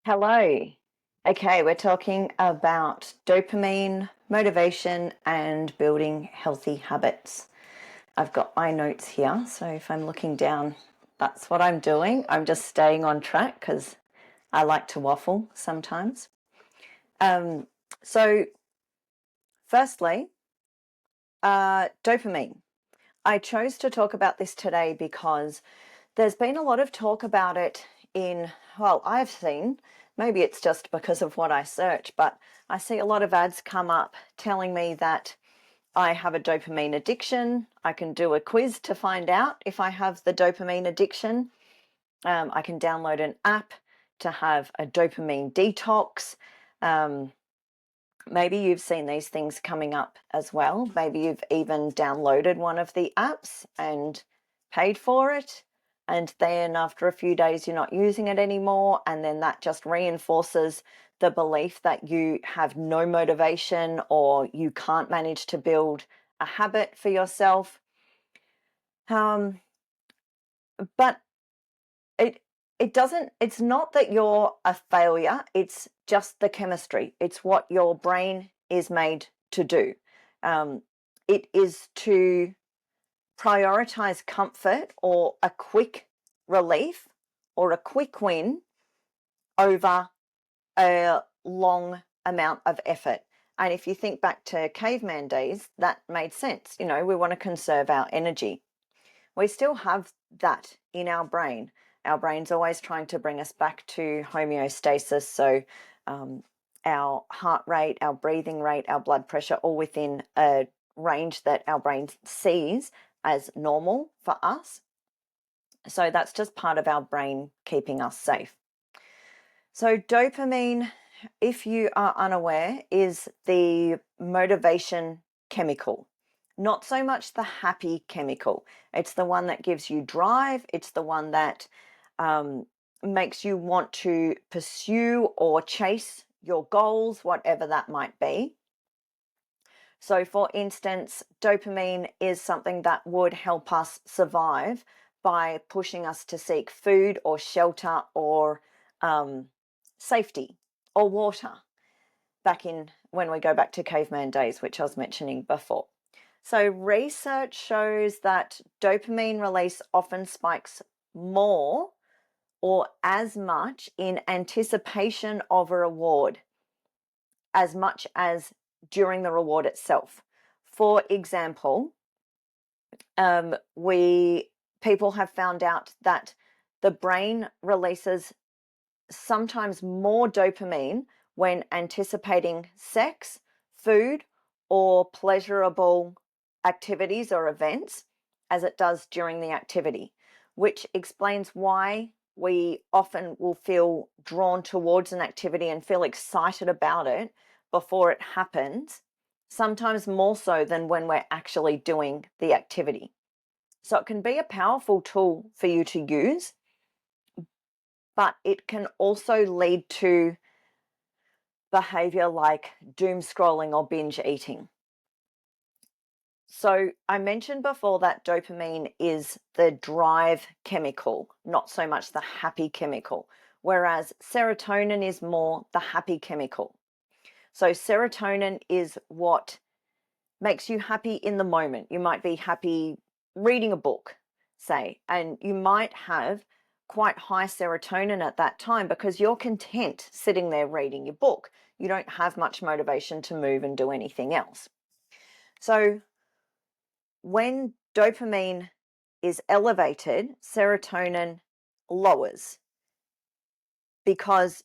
Hello. Okay, we're talking about dopamine, motivation, and building healthy habits. I've got my notes here, so if I'm looking down, that's what I'm doing. I'm just staying on track because I like to waffle sometimes. Um, so, firstly, dopamine. I chose to talk about this today because there's been a lot of talk about it well, I've seen, maybe it's just because of what I search, but I see a lot of ads come up telling me that I have a dopamine addiction. I can do a quiz to find out if I have the dopamine addiction. I can download an app to have a dopamine detox. Um, Maybe you've seen these things coming up as well. Maybe you've even downloaded one of the apps and paid for it. And then after a few days, you're not using it anymore. And then that just reinforces the belief that you have no motivation or you can't manage to build a habit for yourself. Um, but it it doesn't, it's not that you're a failure, it's just the chemistry. It's what your brain is made to do. Um, it is to prioritize comfort or a quick relief or a quick win over a long amount of effort. And if you think back to caveman days, that made sense. We want to conserve our energy. We still have that in our brain. Our brain's always trying to bring us back to homeostasis. So, our heart rate, our breathing rate, our blood pressure, all within a range that our brain sees as normal for us. So, that's just part of our brain keeping us safe. So, dopamine, if you are unaware, is the motivation chemical, not so much the happy chemical. It's the one that gives you drive, it's the one that makes you want to pursue or chase your goals, whatever that might be. So, for instance, dopamine is something that would help us survive by pushing us to seek food or shelter or safety or water back in when we go back to caveman days, which I was mentioning before. So, research shows that dopamine release often spikes more or as much in anticipation of a reward as much as during the reward itself. For example, we people have found out that the brain releases sometimes more dopamine when anticipating sex, food, or pleasurable activities or events as it does during the activity, which explains why we often will feel drawn towards an activity and feel excited about it before it happens, sometimes more so than when we're actually doing the activity. So it can be a powerful tool for you to use, but it can also lead to behavior like doom scrolling or binge eating. So I mentioned before that dopamine is the drive chemical, not so much the happy chemical, whereas serotonin is more the happy chemical. So serotonin is what makes you happy in the moment. You might be happy reading a book, say, and you might have quite high serotonin at that time because you're content sitting there reading your book. You don't have much motivation to move and do anything else. So when dopamine is elevated, serotonin lowers because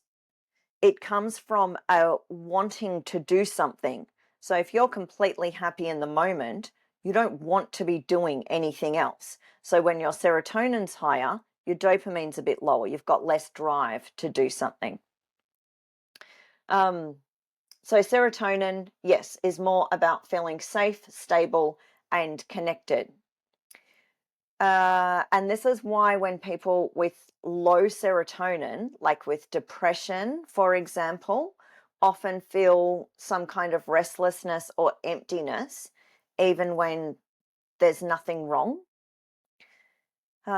it comes from a wanting to do something. So if you're completely happy in the moment, you don't want to be doing anything else. So when your serotonin's higher, your dopamine's a bit lower. You've got less drive to do something. So serotonin, yes, is more about feeling safe, stable, and connected. And this is why when people with low serotonin, like with depression, for example, often feel some kind of restlessness or emptiness, even when there's nothing wrong.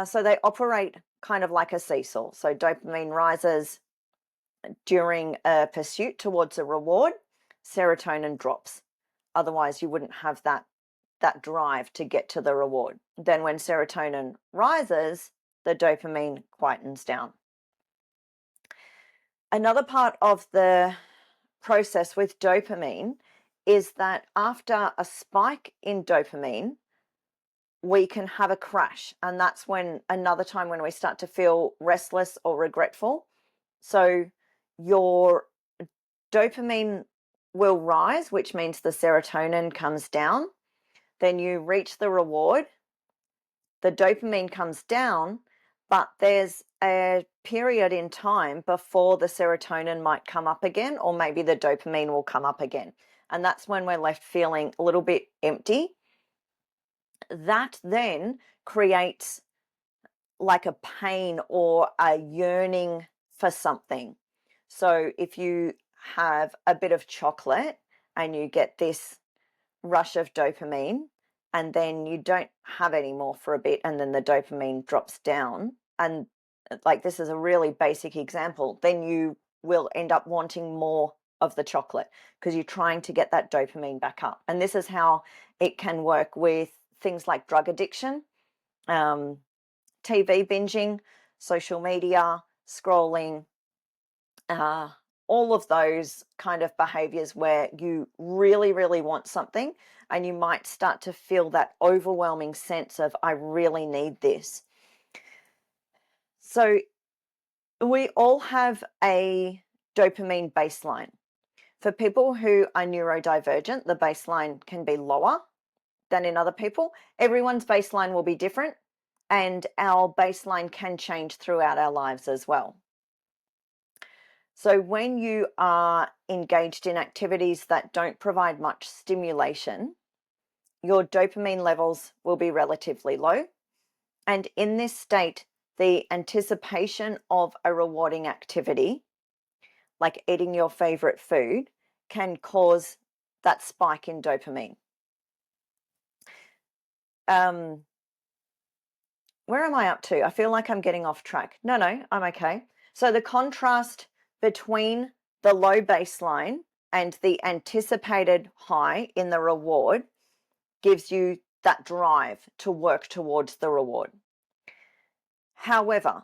So they operate kind of like a seesaw. So dopamine rises, during a pursuit towards a reward, serotonin drops. Otherwise, you wouldn't have that drive to get to the reward. Then when serotonin rises, the dopamine quietens down. Another part of the process with dopamine is that after a spike in dopamine, we can have a crash, and that's when another time when we start to feel restless or regretful. So your dopamine will rise, which means the serotonin comes down. Then you reach the reward, the dopamine comes down, but there's a period in time before the serotonin might come up again, or maybe the dopamine will come up again. And that's when we're left feeling a little bit empty. That then creates like a pain or a yearning for something. So if you have a bit of chocolate and you get this rush of dopamine, and then you don't have any more for a bit, and then the dopamine drops down, and like this is a really basic example, then you will end up wanting more of the chocolate because you're trying to get that dopamine back up. And this is how it can work with things like drug addiction, TV binging, social media, scrolling, all of those kind of behaviors where you really, really want something and you might start to feel that overwhelming sense of, I really need this. So we all have a dopamine baseline. For people who are neurodivergent, the baseline can be lower than in other people. Everyone's baseline will be different, and our baseline can change throughout our lives as well. So when you are engaged in activities that don't provide much stimulation, your dopamine levels will be relatively low. And in this state, the anticipation of a rewarding activity, like eating your favorite food, can cause that spike in dopamine. Where am I up to? I feel like I'm getting off track. No, I'm okay. So the contrast between the low baseline and the anticipated high in the reward gives you that drive to work towards the reward. However,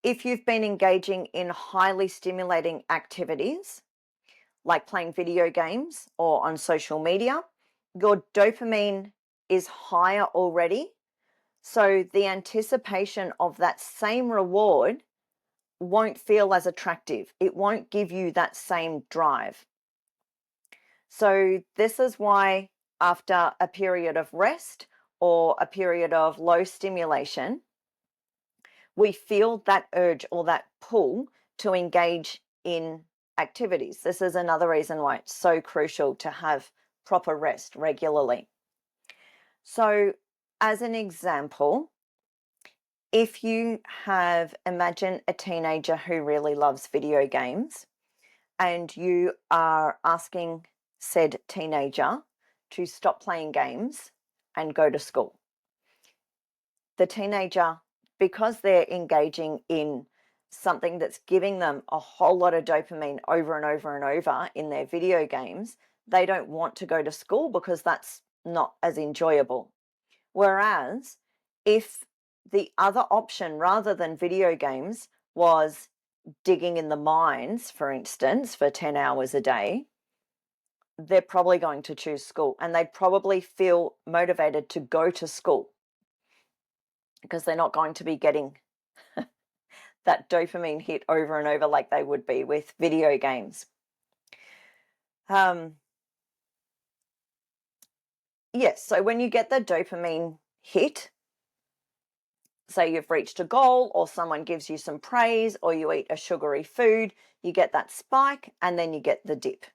if you've been engaging in highly stimulating activities, like playing video games or on social media, your dopamine is higher already. So the anticipation of that same reward won't feel as attractive. It won't give you that same drive. So this is why after a period of rest or a period of low stimulation, we feel that urge or that pull to engage in activities. This is another reason why it's so crucial to have proper rest regularly. So as an example, if you imagine a teenager who really loves video games, and you are asking said teenager to stop playing games and go to school. The teenager, because they're engaging in something that's giving them a whole lot of dopamine over and over and over in their video games, they don't want to go to school because that's not as enjoyable. Whereas if the other option, rather than video games, was digging in the mines, for instance, for 10 hours a day, they're probably going to choose school, and they'd probably feel motivated to go to school because they're not going to be getting that dopamine hit over and over like they would be with video games. Yes, so when you get the dopamine hit, say you've reached a goal or someone gives you some praise or you eat a sugary food, you get that spike and then you get the dip.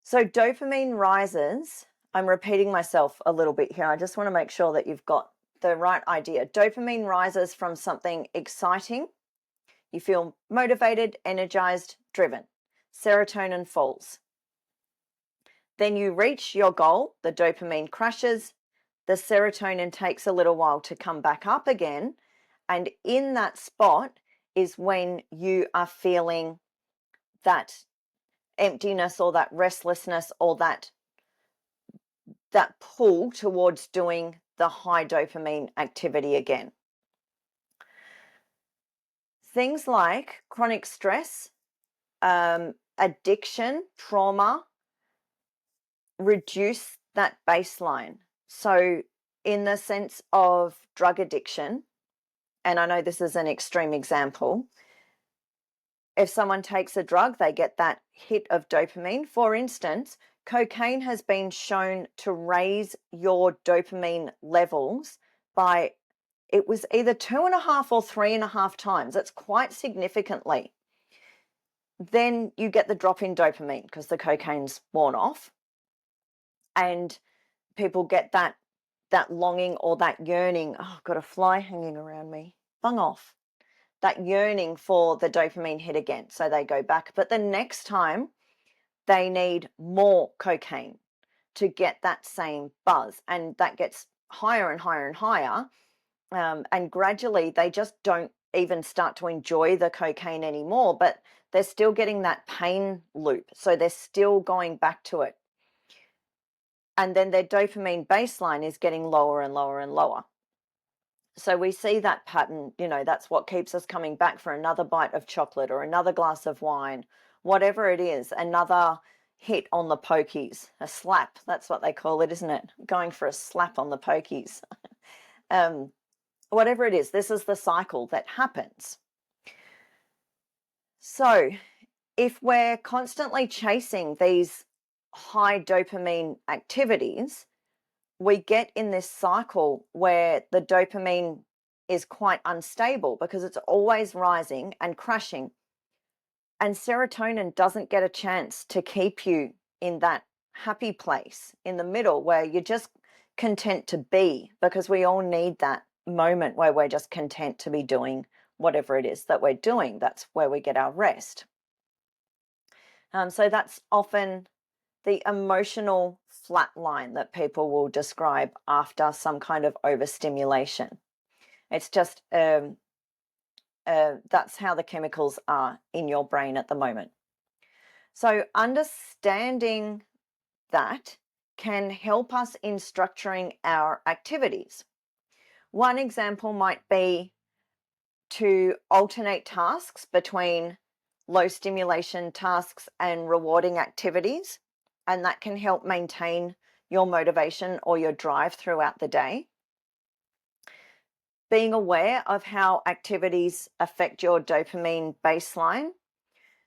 So dopamine rises. I'm repeating myself a little bit here. I just want to make sure that you've got the right idea. Dopamine rises from something exciting. You feel motivated, energized, driven. Serotonin falls. Then you reach your goal, the dopamine crashes, the serotonin takes a little while to come back up again, and in that spot is when you are feeling that emptiness or that restlessness or that pull towards doing the high dopamine activity again. Things like chronic stress, addiction, trauma, reduce that baseline. So in the sense of drug addiction, and I know this is an extreme example, if someone takes a drug, they get that hit of dopamine. For instance, cocaine has been shown to raise your dopamine levels by, it was either 2.5 or 3.5 times. It's quite significantly. Then you get the drop in dopamine because the cocaine's worn off, and people get that longing or that yearning. Oh, I've got a fly hanging around me. Bung off. That yearning for the dopamine hit again. So they go back. But the next time they need more cocaine to get that same buzz. And that gets higher and higher and higher. And gradually they just don't even start to enjoy the cocaine anymore, but they're still getting that pain loop. So they're still going back to it. And then their dopamine baseline is getting lower and lower and lower. So we see that pattern, that's what keeps us coming back for another bite of chocolate or another glass of wine, whatever it is, another hit on the pokies, a slap. That's what they call it, isn't it? Going for a slap on the pokies. Whatever it is, this is the cycle that happens. So if we're constantly chasing these high dopamine activities, we get in this cycle where the dopamine is quite unstable because it's always rising and crashing. And serotonin doesn't get a chance to keep you in that happy place in the middle where you're just content to be, because we all need that moment where we're just content to be doing whatever it is that we're doing. That's where we get our rest. So that's often the emotional flat line that people will describe after some kind of overstimulation. It's just that's how the chemicals are in your brain at the moment. So understanding that can help us in structuring our activities. One example might be to alternate tasks between low stimulation tasks and rewarding activities, and that can help maintain your motivation or your drive throughout the day. Being aware of how activities affect your dopamine baseline.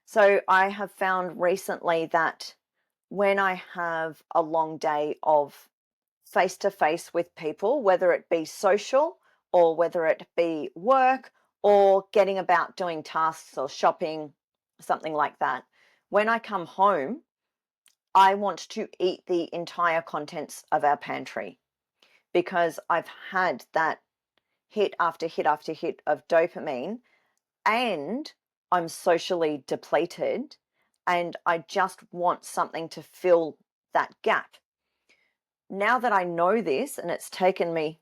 So I have found recently that when I have a long day of face-to-face with people, whether it be social or whether it be work or getting about doing tasks or shopping, something like that, when I come home, I want to eat the entire contents of our pantry because I've had that hit after hit after hit of dopamine, and I'm socially depleted, and I just want something to fill that gap. Now that I know this, and it's taken me,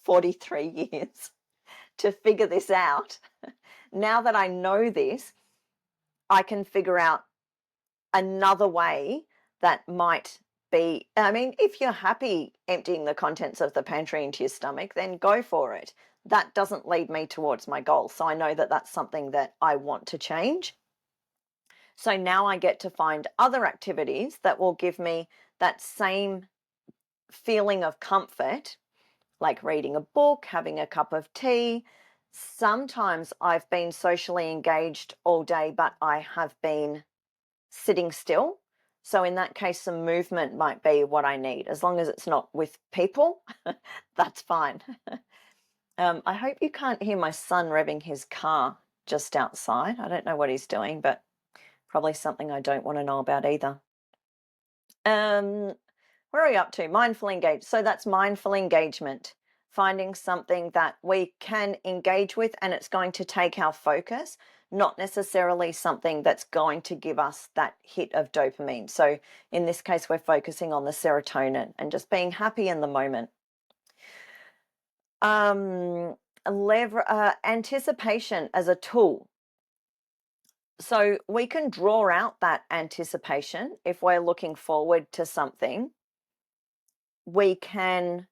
43 years to figure this out, now that I know this, I can figure out another way that might be, if you're happy emptying the contents of the pantry into your stomach, then go for it. That doesn't lead me towards my goal. So I know that that's something that I want to change. So now I get to find other activities that will give me that same feeling of comfort, like reading a book, having a cup of tea. Sometimes I've been socially engaged all day, but I have been sitting still. So in that case, some movement might be what I need. As long as it's not with people, that's fine. I hope you can't hear my son revving his car just outside. I don't know what he's doing, but probably something I don't want to know about either. Where are we up to? Mindful engagement. So that's mindful engagement. Finding something that we can engage with and it's going to take our focus, not necessarily something that's going to give us that hit of dopamine. So in this case, we're focusing on the serotonin and just being happy in the moment. Anticipation as a tool. So we can draw out that anticipation if we're looking forward to something. We can,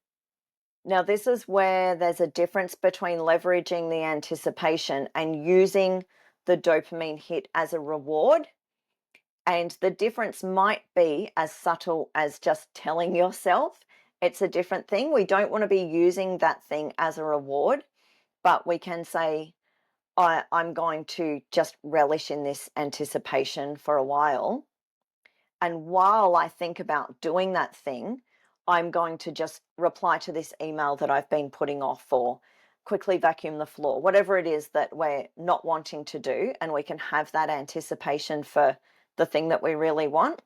now this is where there's a difference between leveraging the anticipation and using the dopamine hit as a reward. And the difference might be as subtle as just telling yourself it's a different thing. We don't want to be using that thing as a reward, but we can say, I'm going to just relish in this anticipation for a while. And while I think about doing that thing, I'm going to just reply to this email that I've been putting off, or quickly vacuum the floor, whatever it is that we're not wanting to do. And we can have that anticipation for the thing that we really want.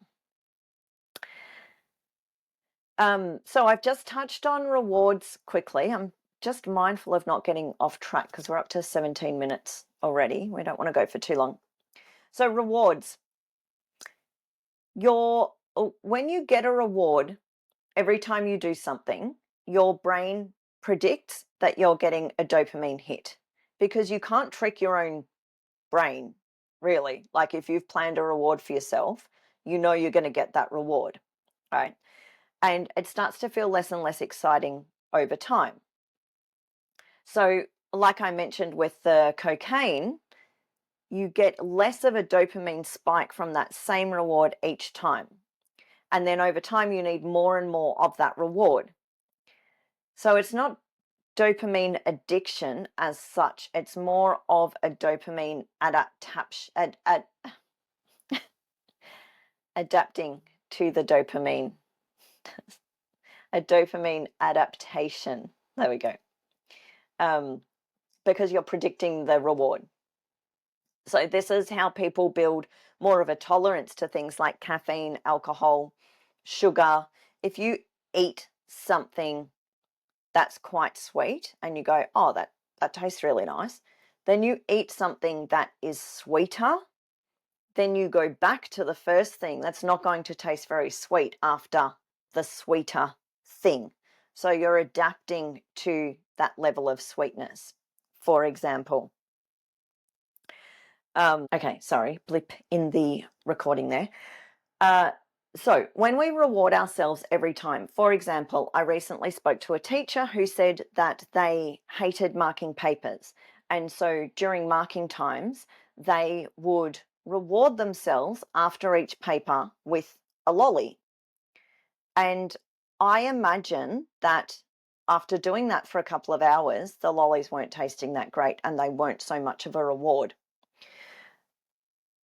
So I've just touched on rewards quickly. I'm just mindful of not getting off track because we're up to 17 minutes already. We don't want to go for too long. So rewards. When you get a reward every time you do something, your brain predicts that you're getting a dopamine hit, because you can't trick your own brain, really. Like if you've planned a reward for yourself, you know you're going to get that reward, right? And it starts to feel less and less exciting over time. So, like I mentioned with the cocaine, you get less of a dopamine spike from that same reward each time. And then over time, you need more and more of that reward. So it's not dopamine addiction as such. It's more of a dopamine adapting to the dopamine, a dopamine adaptation. There we go. Because you're predicting the reward. So this is how people build more of a tolerance to things like caffeine, alcohol, sugar. If you eat something that's quite sweet and you go, oh, that tastes really nice, then you eat something that is sweeter, then you go back to the first thing that's not going to taste very sweet after the sweeter thing. So you're adapting to that level of sweetness, for example. Okay, sorry, blip in the recording there. So when we reward ourselves every time, for example, I recently spoke to a teacher who said that they hated marking papers. And so during marking times, they would reward themselves after each paper with a lolly. And I imagine that after doing that for a couple of hours, the lollies weren't tasting that great and they weren't so much of a reward.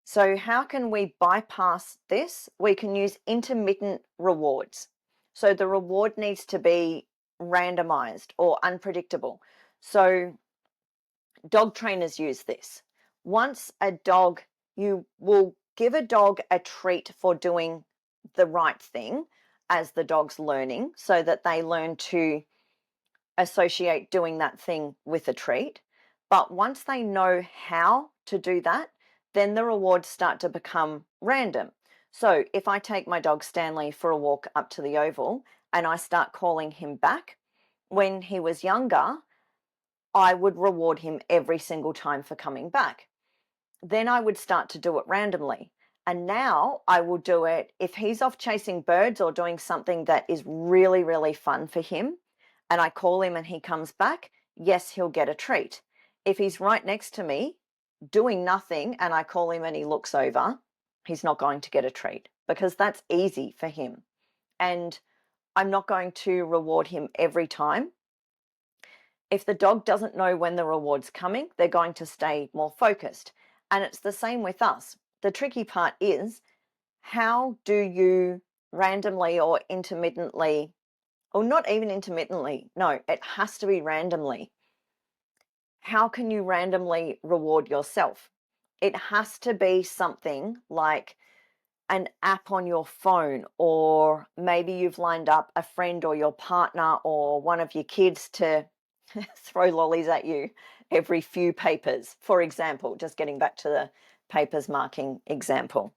So how can we bypass this? We can use intermittent rewards. So the reward needs to be randomized or unpredictable. So dog trainers use this. Once a dog, you will give a dog a treat for doing the right thing as the dog's learning, so that they learn to associate doing that thing with a treat. But once they know how to do that, then the rewards start to become random. So if I take my dog Stanley for a walk up to the oval and I start calling him back, when he was younger, I would reward him every single time for coming back. Then I would start to do it randomly. And now I will do it if he's off chasing birds or doing something that is really, really fun for him, and I call him and he comes back, yes, he'll get a treat. If he's right next to me doing nothing and I call him and he looks over, he's not going to get a treat, because that's easy for him. And I'm not going to reward him every time. If the dog doesn't know when the reward's coming, they're going to stay more focused. And it's the same with us. The tricky part is, how do you randomly or intermittently, or not even intermittently, no, it has to be randomly. How can you randomly reward yourself? It has to be something like an app on your phone, or maybe you've lined up a friend or your partner or one of your kids to throw lollies at you every few papers, for example, just getting back to the papers marking example.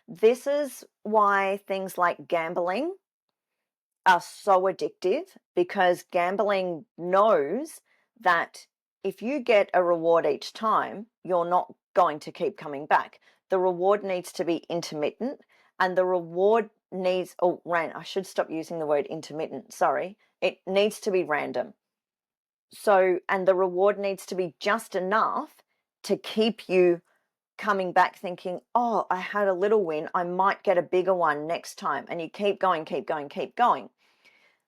This is why things like gambling are so addictive, because gambling knows that if you get a reward each time, you're not going to keep coming back. The reward needs to be intermittent, and the reward needs, I should stop using the word intermittent, sorry. It needs to be random. So, and the reward needs to be just enough to keep you coming back thinking, oh, I had a little win, I might get a bigger one next time. And you keep going, keep going, keep going.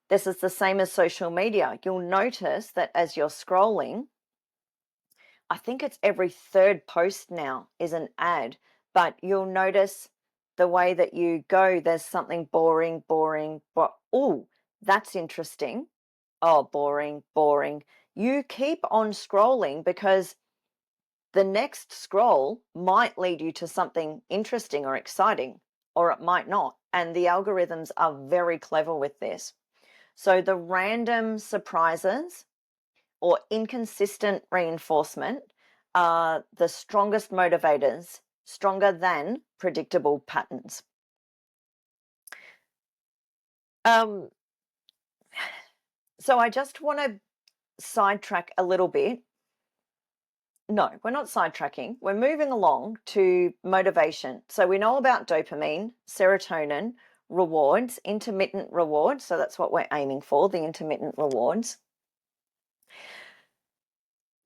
This is the same as social media. You'll notice that as you're scrolling, I think it's every third post now is an ad, but you'll notice the way that you go, there's something boring, but oh, that's interesting. Oh, boring, boring. You keep on scrolling because the next scroll might lead you to something interesting or exciting, or it might not. And the algorithms are very clever with this. So the random surprises or inconsistent reinforcement are the strongest motivators, stronger than predictable patterns. So I just want to sidetrack a little bit. No, we're not sidetracking. We're moving along to motivation. So we know about dopamine, serotonin, rewards, intermittent rewards. So that's what we're aiming for, the intermittent rewards.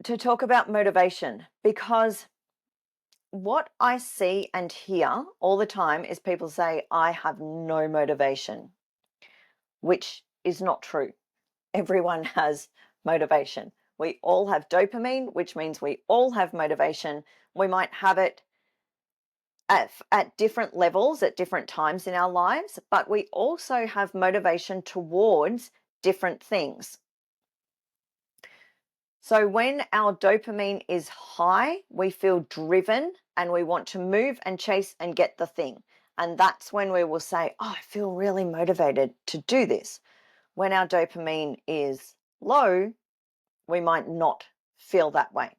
To talk about motivation, because what I see and hear all the time is people say, I have no motivation, which is not true. Everyone has motivation. We all have dopamine, which means we all have motivation. We might have it at different levels at different times in our lives, but we also have motivation towards different things. So when our dopamine is high, we feel driven and we want to move and chase and get the thing. And that's when we will say, oh, I feel really motivated to do this. When our dopamine is low, we might not feel that way.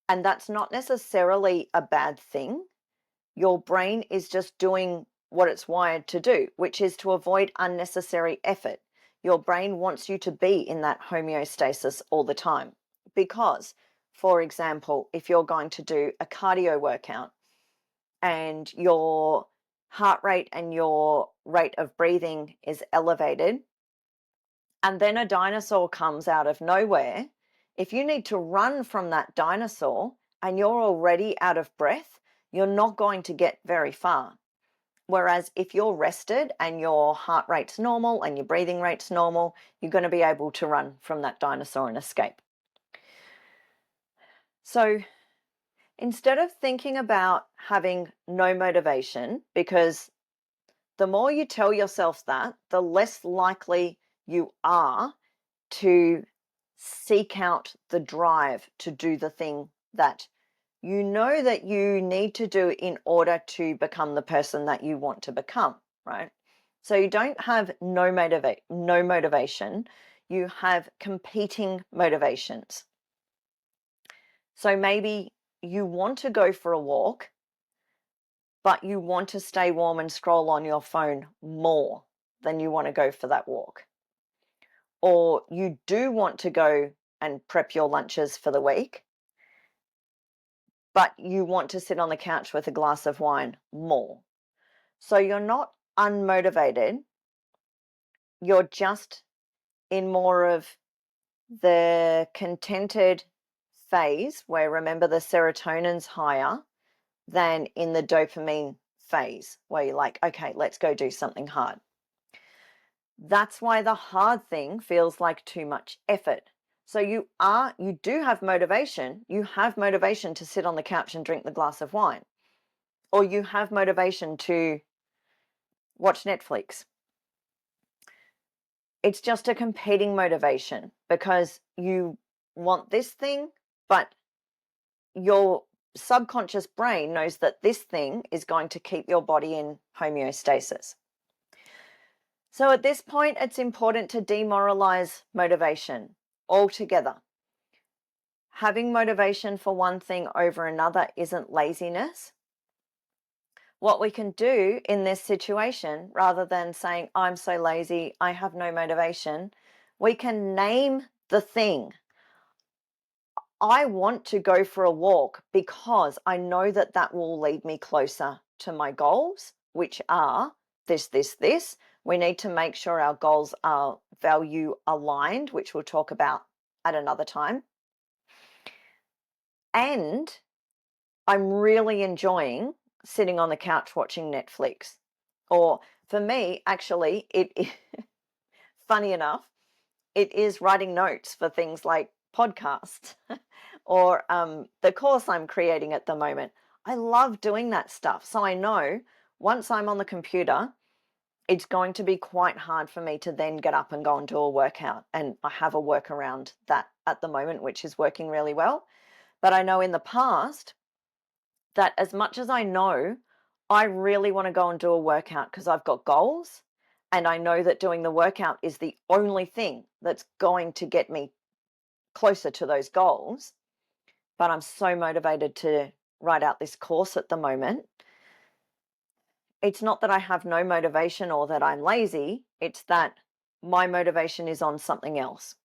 And that's not necessarily a bad thing. Your brain is just doing what it's wired to do, which is to avoid unnecessary effort. Your brain wants you to be in that homeostasis all the time because, for example, if you're going to do a cardio workout and your heart rate and your rate of breathing is elevated, and then a dinosaur comes out of nowhere, if you need to run from that dinosaur and you're already out of breath, you're not going to get very far. Whereas if you're rested and your heart rate's normal and your breathing rate's normal, you're going to be able to run from that dinosaur and escape. So instead of thinking about having no motivation, because the more you tell yourself that, the less likely you are to seek out the drive to do the thing that you know that you need to do in order to become the person that you want to become, right? So you don't have no motivation, you have competing motivations. So maybe you want to go for a walk, but you want to stay warm and scroll on your phone more than you want to go for that walk. Or you do want to go and prep your lunches for the week, but you want to sit on the couch with a glass of wine more. So you're not unmotivated. You're just in more of the contented phase where, remember, the serotonin's higher than in the dopamine phase where you're like, okay, let's go do something hard. That's why the hard thing feels like too much effort. So you do have motivation. You have motivation to sit on the couch and drink the glass of wine. Or you have motivation to watch Netflix. It's just a competing motivation because you want this thing, but your subconscious brain knows that this thing is going to keep your body in homeostasis. So at this point, it's important to demoralize motivation altogether. Having motivation for one thing over another isn't laziness. What we can do in this situation, rather than saying, I'm so lazy, I have no motivation, we can name the thing. I want to go for a walk because I know that that will lead me closer to my goals, which are this, this, this. We need to make sure our goals are value aligned, which we'll talk about at another time. And I'm really enjoying sitting on the couch watching Netflix. Or for me, actually, funny enough, it is writing notes for things like podcasts or the course I'm creating at the moment. I love doing that stuff. So I know once I'm on the computer, it's going to be quite hard for me to then get up and go and do a workout. And I have a workaround that at the moment, which is working really well. But I know in the past that as much as I know, I really want to go and do a workout because I've got goals. And I know that doing the workout is the only thing that's going to get me closer to those goals. But I'm so motivated to write out this course at the moment. It's not that I have no motivation or that I'm lazy. It's that my motivation is on something else.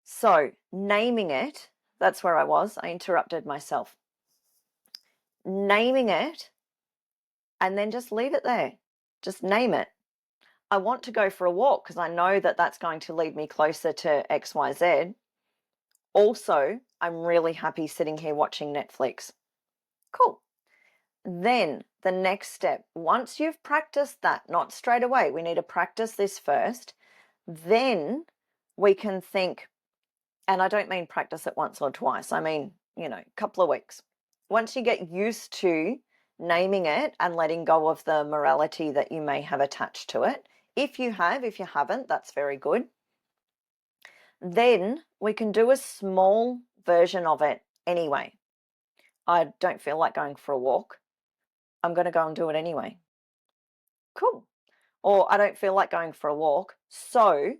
So naming it, that's where I was. I interrupted myself. Naming it and then just leave it there. Just name it. I want to go for a walk because I know that that's going to lead me closer to XYZ. Also, I'm really happy sitting here watching Netflix. Cool. Then the next step, once you've practiced that, not straight away, we need to practice this first. Then we can think, and I don't mean practice it once or twice, I mean, a couple of weeks. Once you get used to naming it and letting go of the morality that you may have attached to it, if you haven't, that's very good. Then we can do a small version of it anyway. I don't feel like going for a walk. I'm going to go and do it anyway. Cool. Or I don't feel like going for a walk, so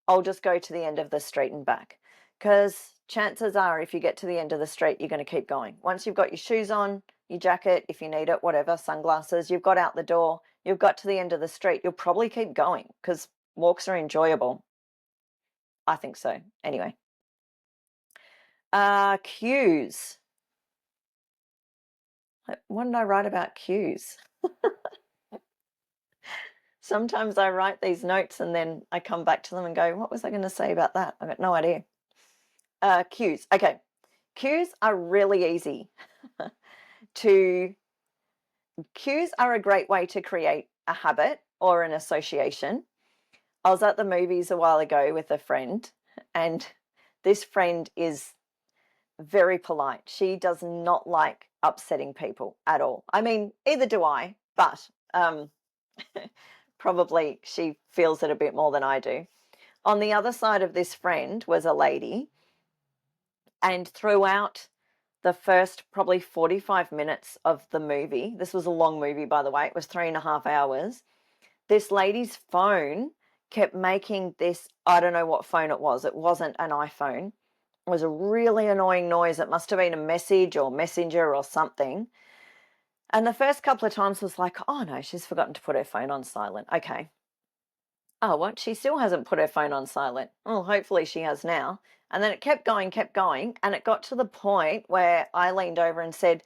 I'll just go to the end of the street and back. Because chances are if you get to the end of the street, you're going to keep going. Once you've got your shoes on, your jacket, if you need it, whatever, sunglasses, you've got out the door, you've got to the end of the street, you'll probably keep going because walks are enjoyable. I think so. Anyway. Cues. What did I write about cues? Sometimes I write these notes and then I come back to them and go, what was I going to say about that? I've got no idea. Cues. Okay. Cues are really easy. Cues are a great way to create a habit or an association. I was at the movies a while ago with a friend, and this friend is very polite. She does not like upsetting people at all. I mean, either do I, but probably she feels it a bit more than I do. On the other side of this friend was a lady, and throughout the first probably 45 minutes of the movie, this was a long movie, by the way, it was 3.5 hours, this lady's phone kept making this, I don't know what phone it wasn't an iPhone. It was a really annoying noise. It must have been a message or messenger or something. And the first couple of times was like, oh no, she's forgotten to put her phone on silent. Okay. Oh, what? She still hasn't put her phone on silent. Well, hopefully she has now. And then it kept going, and it got to the point where I leaned over and said,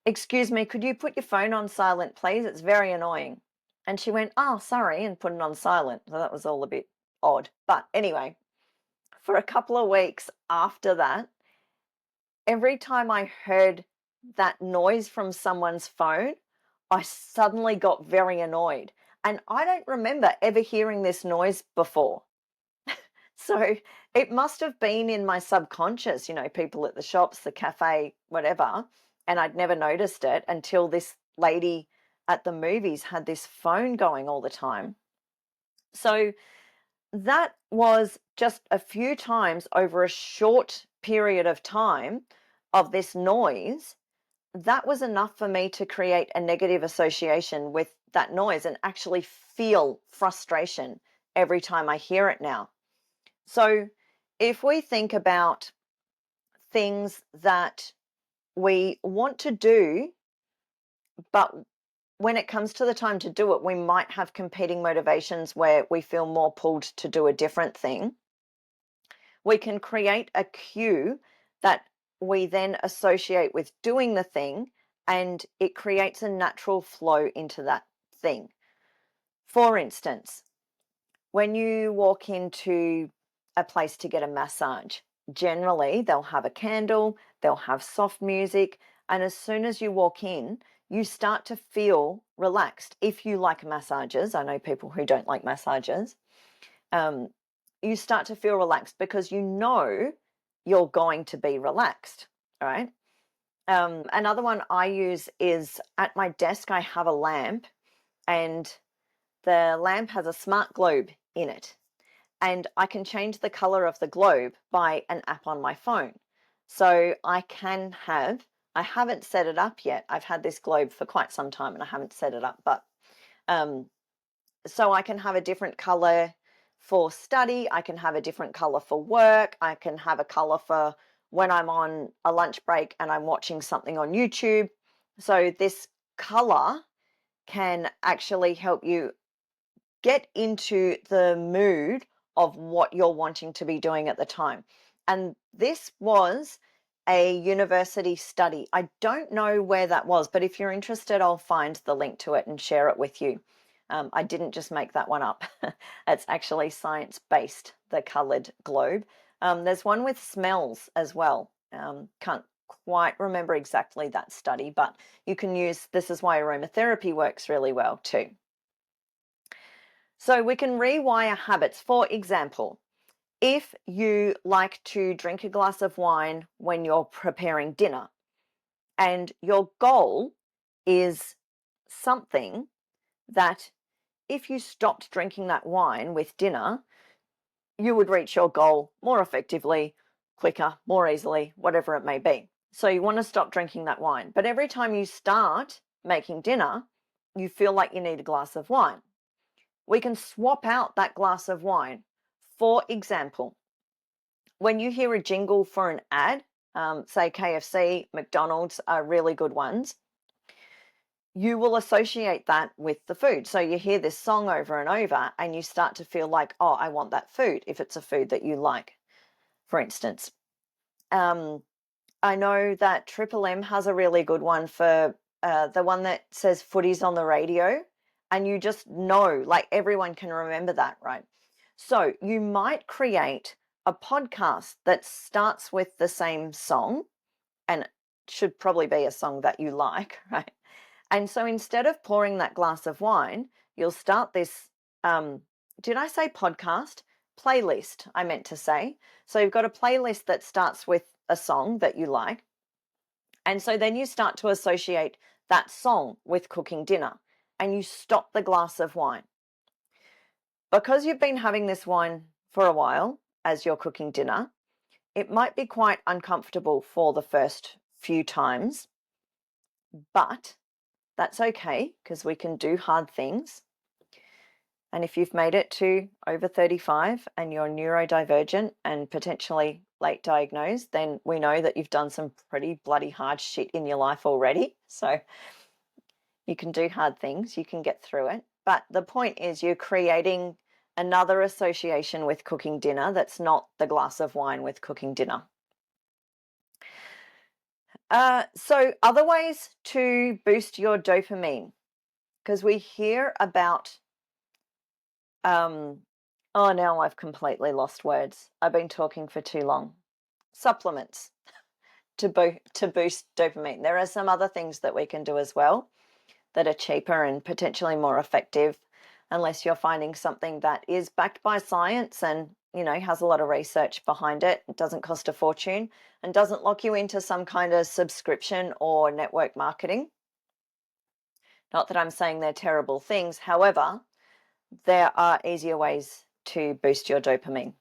excuse me, could you put your phone on silent, please? It's very annoying. And she went, oh, sorry, and put it on silent. So that was all a bit odd. But anyway, for a couple of weeks after that, every time I heard that noise from someone's phone, I suddenly got very annoyed. And I don't remember ever hearing this noise before. So it must have been in my subconscious, people at the shops, the cafe, whatever. And I'd never noticed it until this lady at the movies had this phone going all the time. So that was just a few times over a short period of time of this noise. That was enough for me to create a negative association with that noise and actually feel frustration every time I hear it now. So if we think about things that we want to do, but when it comes to the time to do it, we might have competing motivations where we feel more pulled to do a different thing. we can create a cue that we then associate with doing the thing, and it creates a natural flow into that thing. For instance, when you walk into a place to get a massage, generally they'll have a candle, they'll have soft music, and as soon as you walk in, you start to feel relaxed. If you like massages, I know people who don't like massages, you start to feel relaxed because you know you're going to be relaxed, right? Another one I use is at my desk, I have a lamp, and the lamp has a smart globe in it. And I can change the color of the globe by an app on my phone. So I haven't set it up yet. I've had this globe for quite some time and I haven't set it up, but so I can have a different color for study. I can have a different color for work. I can have a color for when I'm on a lunch break and I'm watching something on YouTube. So this color can actually help you get into the mood of what you're wanting to be doing at the time. And this was a university study. I don't know where that was, but if you're interested, I'll find the link to it and share it with you. I didn't just make that one up. It's actually science-based, the colored globe. There's one with smells as well. Can't quite remember exactly that study, but you can use, this is why aromatherapy works really well too. So we can rewire habits. For example, if you like to drink a glass of wine when you're preparing dinner and your goal is something that if you stopped drinking that wine with dinner, you would reach your goal more effectively, quicker, more easily, whatever it may be. So you want to stop drinking that wine. But every time you start making dinner, you feel like you need a glass of wine. We can swap out that glass of wine. For example, when you hear a jingle for an ad, say KFC, McDonald's are really good ones, you will associate that with the food. So you hear this song over and over and you start to feel like, oh, I want that food, if it's a food that you like, for instance. I know that Triple M has a really good one for the one that says footies on the radio. And you just know, like everyone can remember that, right? So you might create a podcast that starts with the same song, and it should probably be a song that you like, right? And so instead of pouring that glass of wine, you'll start this, did I say podcast? Playlist, I meant to say. So you've got a playlist that starts with a song that you like. And so then you start to associate that song with cooking dinner and you stop the glass of wine. Because you've been having this wine for a while as you're cooking dinner, it might be quite uncomfortable for the first few times, but that's okay because we can do hard things. And if you've made it to over 35 and you're neurodivergent and potentially late diagnosed, then we know that you've done some pretty bloody hard shit in your life already. So you can do hard things, you can get through it. But the point is you're creating another association with cooking dinner that's not the glass of wine with cooking dinner. So other ways to boost your dopamine, because we hear about, oh, now I've completely lost words. I've been talking for too long. Supplements to boost dopamine. There are some other things that we can do as well that are cheaper and potentially more effective, unless you're finding something that is backed by science and, you know, has a lot of research behind it. It doesn't cost a fortune and doesn't lock you into some kind of subscription or network marketing. Not that I'm saying they're terrible things. However, there are easier ways to boost your dopamine.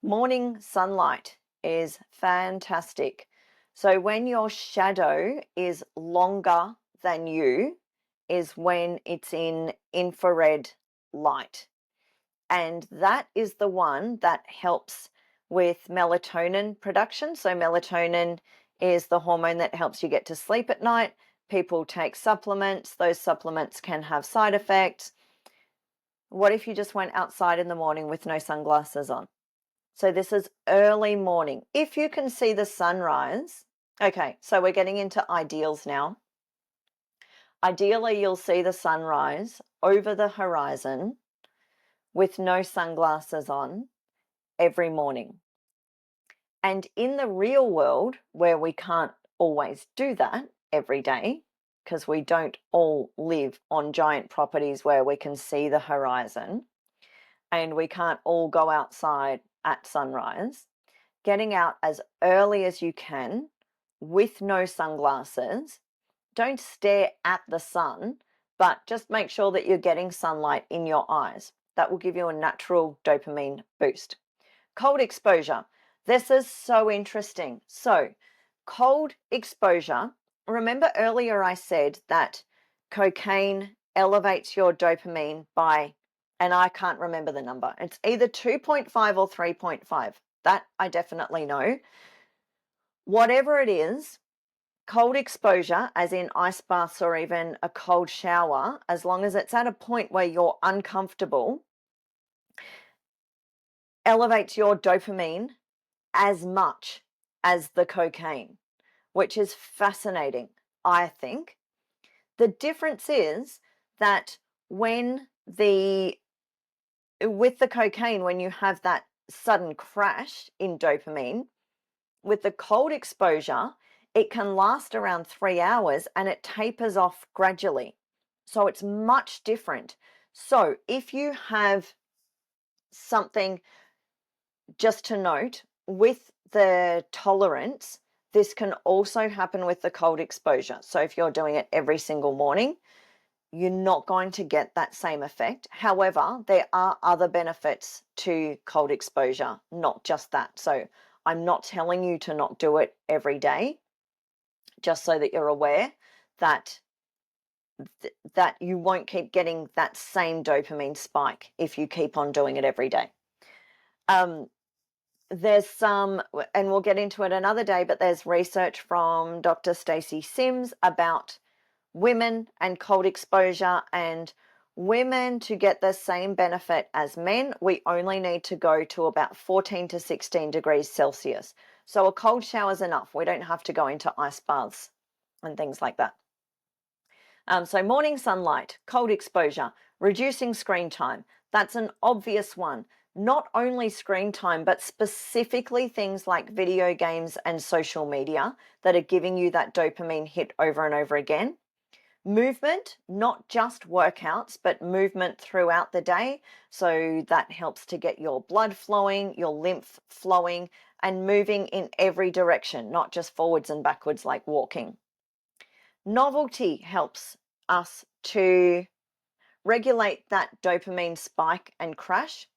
Morning sunlight is fantastic. So when your shadow is longer than you is when it's in infrared light. And that is the one that helps with melatonin production. So melatonin is the hormone that helps you get to sleep at night. People take supplements. Those supplements can have side effects. What if you just went outside in the morning with no sunglasses on? So this is early morning. If you can see the sunrise, okay, so we're getting into ideals now. Ideally, you'll see the sunrise over the horizon with no sunglasses on every morning. And in the real world, where we can't always do that every day, because we don't all live on giant properties where we can see the horizon, and we can't all go outside at sunrise, getting out as early as you can with no sunglasses. Don't stare at the sun, but just make sure that you're getting sunlight in your eyes. That will give you a natural dopamine boost. Cold exposure. This is so interesting. So, cold exposure. Remember earlier I said that cocaine elevates your dopamine by, and I can't remember the number. It's either 2.5 or 3.5. That I definitely know. Whatever it is, cold exposure, as in ice baths or even a cold shower, as long as it's at a point where you're uncomfortable, elevates your dopamine as much as the cocaine, which is fascinating, I think. The difference is that when with the cocaine, when you have that sudden crash in dopamine, with the cold exposure, it can last around 3 hours and it tapers off gradually. So it's much different. So if you have something, just to note, with the tolerance, this can also happen with the cold exposure. So if you're doing it every single morning, you're not going to get that same effect. However, there are other benefits to cold exposure, not just that. So I'm not telling you to not do it every day, just so that you're aware that that you won't keep getting that same dopamine spike if you keep on doing it every day. There's some, and we'll get into it another day, but there's research from Dr. Stacey Sims about women and cold exposure, and women, to get the same benefit as men, we only need to go to about 14 to 16 degrees Celsius. So a cold shower is enough. We don't have to go into ice baths and things like that. So morning sunlight, cold exposure, reducing screen time. That's an obvious one. Not only screen time, but specifically things like video games and social media that are giving you that dopamine hit over and over again. Movement, not just workouts, but movement throughout the day. So that helps to get your blood flowing, your lymph flowing, and moving in every direction, not just forwards and backwards like walking. Novelty helps us to regulate that dopamine spike and crash.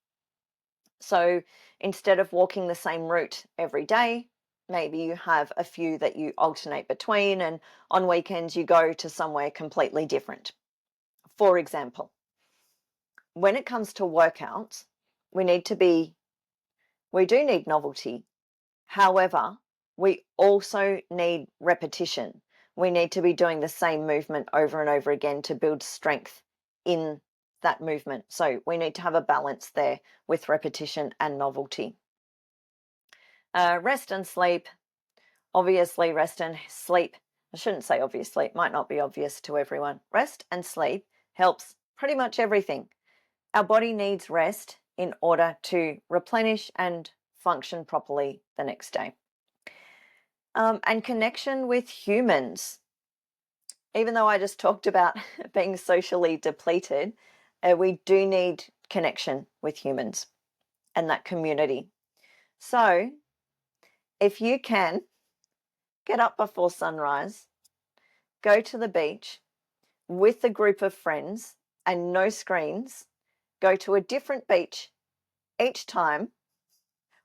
So instead of walking the same route every day, maybe you have a few that you alternate between, and on weekends you go to somewhere completely different. For example, when it comes to workouts, we do need novelty. However, we also need repetition. We need to be doing the same movement over and over again to build strength in that movement. So we need to have a balance there with repetition and novelty. Rest and sleep. Obviously, rest and sleep. I shouldn't say obviously, it might not be obvious to everyone. Rest and sleep helps pretty much everything. Our body needs rest in order to replenish and function properly the next day. And connection with humans. Even though I just talked about being socially depleted, we do need connection with humans and that community. So if you can, get up before sunrise, go to the beach with a group of friends and no screens, go to a different beach each time,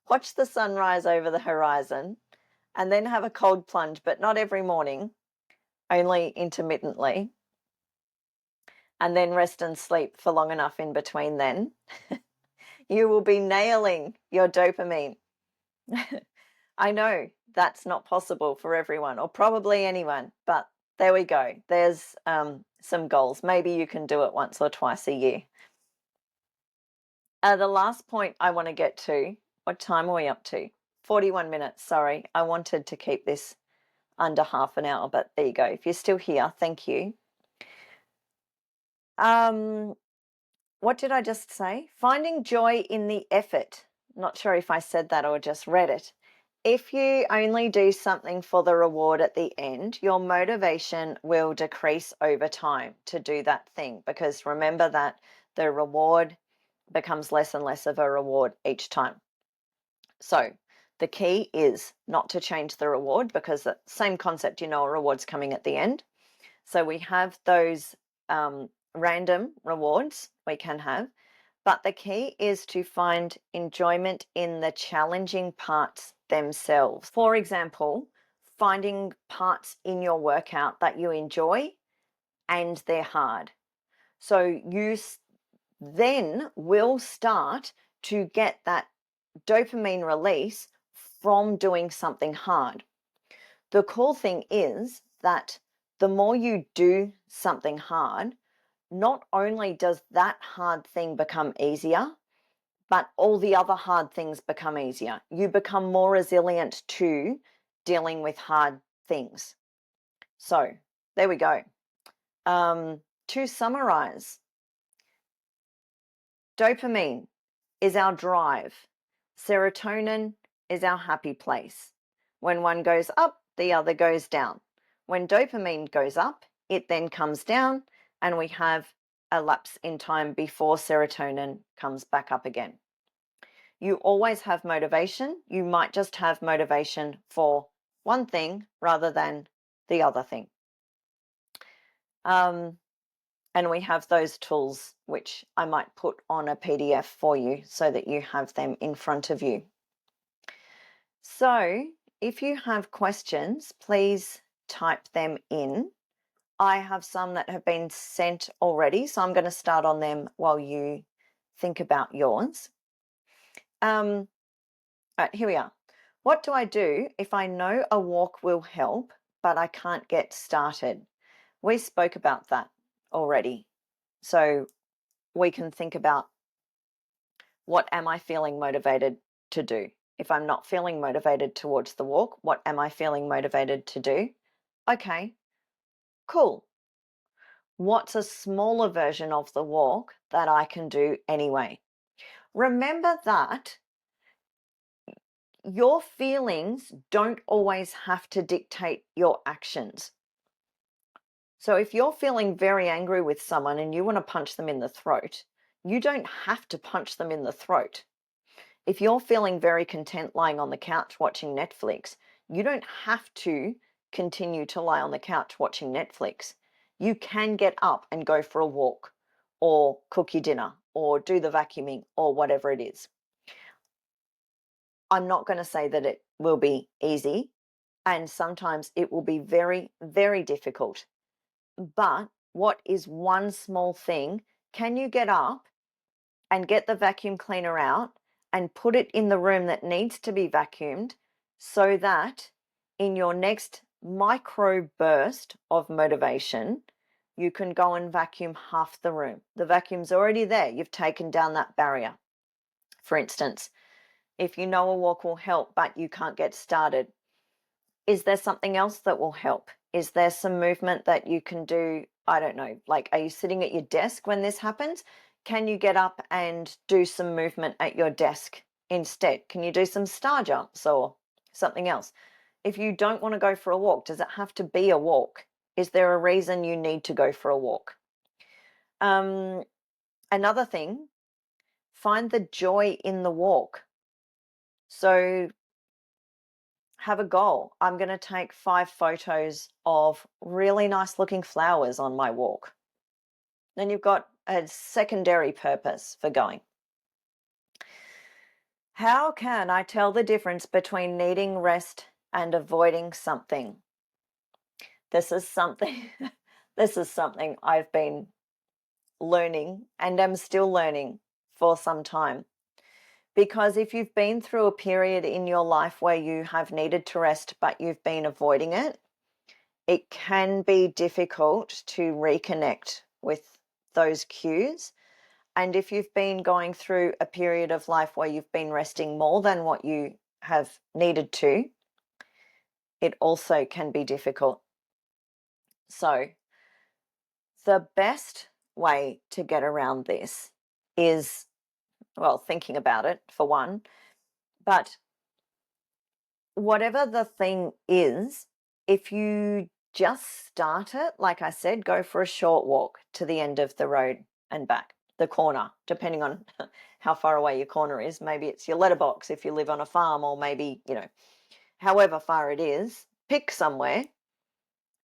watch the sunrise over the horizon, and then have a cold plunge, but not every morning, only intermittently, and then rest and sleep for long enough in between then, you will be nailing your dopamine. I know that's not possible for everyone, or probably anyone, but there we go. There's some goals. Maybe you can do it once or twice a year. The last point I want to get to What time are we up to? 41 minutes, sorry. I wanted to keep this under half an hour, but there you go. If you're still here, thank you. What did I just say? Finding joy in the effort. Not sure if I said that or just read it. If you only do something for the reward at the end, your motivation will decrease over time to do that thing, because remember that the reward becomes less and less of a reward each time. So the key is not to change the reward, because the same concept, a reward's coming at the end. So we have those random rewards we can have, but the key is to find enjoyment in the challenging parts themselves. For example, finding parts in your workout that you enjoy and they're hard. So you then will start to get that dopamine release from doing something hard. The cool thing is that the more you do something hard, not only does that hard thing become easier, but all the other hard things become easier. You become more resilient to dealing with hard things. So there we go. To summarize, dopamine is our drive. Serotonin is our happy place. When one goes up, the other goes down. When dopamine goes up, it then comes down, and we have a lapse in time before serotonin comes back up again. You always have motivation. You might just have motivation for one thing rather than the other thing. And we have those tools, which I might put on a PDF for you so that you have them in front of you. So if you have questions, please type them in. I have some that have been sent already, so I'm going to start on them while you think about yours. All right, here we are. What do I do if I know a walk will help, but I can't get started? We spoke about that already. So we can think about, what am I feeling motivated to do? If I'm not feeling motivated towards the walk, what am I feeling motivated to do? Okay, cool. What's a smaller version of the walk that I can do anyway? Remember that your feelings don't always have to dictate your actions. So if you're feeling very angry with someone and you want to punch them in the throat, you don't have to punch them in the throat. If you're feeling very content lying on the couch watching Netflix, you don't have to continue to lie on the couch watching Netflix. You can get up and go for a walk, or cook your dinner, or do the vacuuming, or whatever it is. I'm not going to say that it will be easy, and sometimes it will be very, very difficult. But what is one small thing? Can you get up and get the vacuum cleaner out and put it in the room that needs to be vacuumed, so that in your next micro burst of motivation, you can go and vacuum half the room? The vacuum's already there. You've taken down that barrier. For instance, if you know a walk will help, but you can't get started, is there something else that will help? Is there some movement that you can do? I don't know, like, are you sitting at your desk when this happens? Can you get up and do some movement at your desk instead? Can you do some star jumps or something else? If you don't want to go for a walk, does it have to be a walk? Is there a reason you need to go for a walk? Another thing, find the joy in the walk. So have a goal. I'm going to take 5 photos of really nice looking flowers on my walk. Then you've got a secondary purpose for going. How can I tell the difference between needing rest and avoiding something? This is something this is something I've been learning and am still learning for some time. Because if you've been through a period in your life where you have needed to rest but you've been avoiding it, it can be difficult to reconnect with those cues. And if you've been going through a period of life where you've been resting more than what you have needed to, it also can be difficult. So the best way to get around this is, well, thinking about it for one, but whatever the thing is, if you just start it, like I said, go for a short walk to the end of the road and back, the corner, depending on how far away your corner is. Maybe it's your letterbox if you live on a farm, or maybe, however far it is, pick somewhere,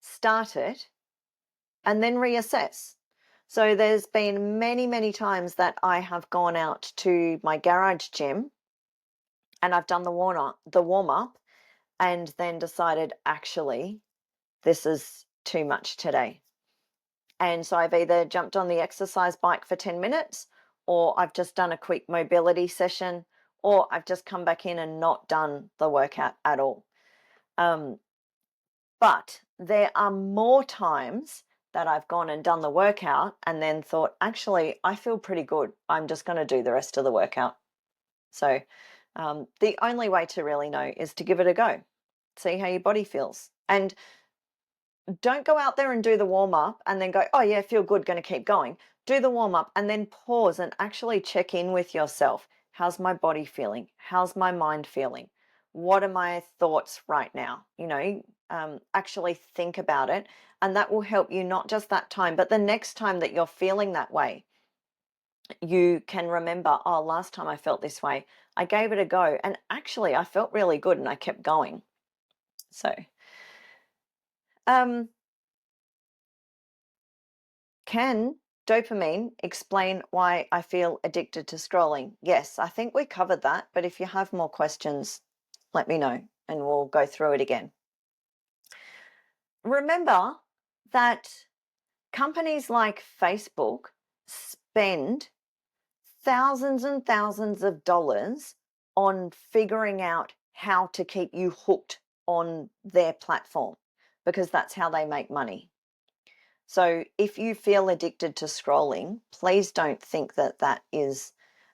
start it, and then reassess. So there's been many, many times that I have gone out to my garage gym and I've done the warm up and then decided, actually, this is too much today. And so I've either jumped on the exercise bike for 10 minutes, or I've just done a quick mobility session, or I've just come back in and not done the workout at all. But there are more times that I've gone and done the workout and then thought, actually, I feel pretty good. I'm just going to do the rest of the workout. So the only way to really know is to give it a go. See how your body feels. And don't go out there and do the warm up and then go, oh yeah, feel good, going to keep going. Do the warm up and then pause and actually check in with yourself. How's my body feeling? How's my mind feeling? What are my thoughts right now? Actually think about it, and that will help you not just that time, but the next time that you're feeling that way, you can remember, oh, last time I felt this way, I gave it a go, and actually I felt really good and I kept going. So, can dopamine explain why I feel addicted to scrolling? Yes, I think we covered that, but if you have more questions, let me know and we'll go through it again. Remember that companies like Facebook spend thousands and thousands of dollars on figuring out how to keep you hooked on their platform, because that's how they make money. So if you feel addicted to scrolling, please don't think that that is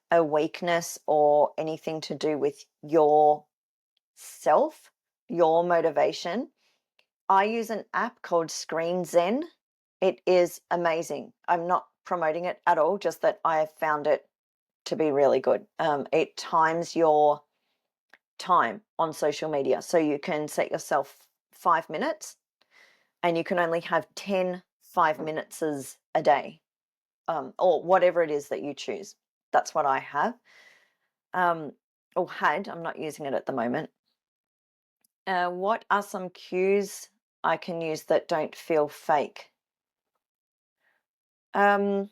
a weakness or anything to do with your self, your motivation. I use an app called Screen Zen. It is amazing. I'm not promoting it at all, just that I have found it to be really good. It times your time on social media. So you can set yourself 5 minutes and you can only have 10 5 minutes a day, or whatever it is that you choose. That's what I have, or had. I'm not using it at the moment. What are some cues I can use that don't feel fake? Let's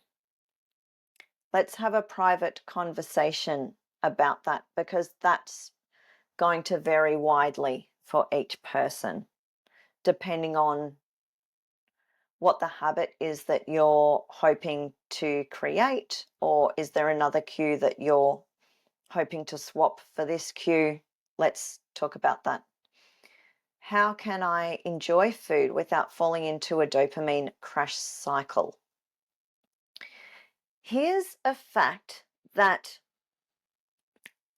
have a private conversation about that, because that's going to vary widely for each person, depending on what the habit is that you're hoping to create, or is there another cue that you're hoping to swap for this cue? Let's talk about that. How can I enjoy food without falling into a dopamine crash cycle? Here's a fact that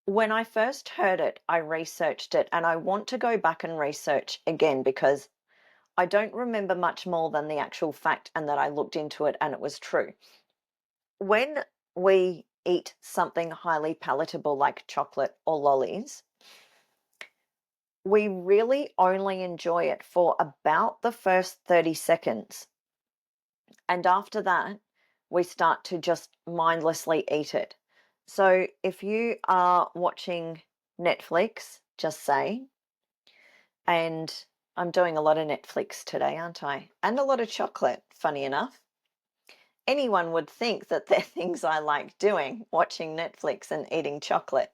when I first heard it, I researched it, and I want to go back and research again because I don't remember much more than the actual fact, and that I looked into it and it was true. When we eat something highly palatable like chocolate or lollies, we really only enjoy it for about the first 30 seconds. And after that, we start to just mindlessly eat it. So if you are watching Netflix, just say, and I'm doing a lot of Netflix today, aren't I? And a lot of chocolate, funny enough. Anyone would think that they're things I like doing, watching Netflix and eating chocolate.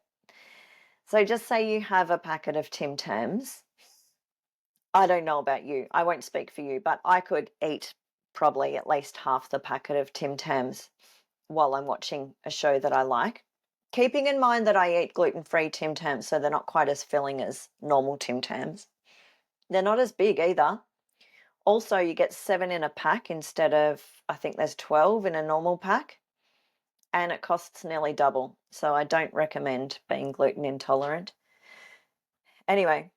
So just say you have a packet of Tim Tams. I don't know about you. I won't speak for you, but I could eat probably at least half the packet of Tim Tams while I'm watching a show that I like. Keeping in mind that I eat gluten-free Tim Tams, so they're not quite as filling as normal Tim Tams. They're not as big either. Also, you get 7 in a pack instead of, I think there's 12 in a normal pack. and it costs nearly double. So I don't recommend being gluten intolerant. Anyway,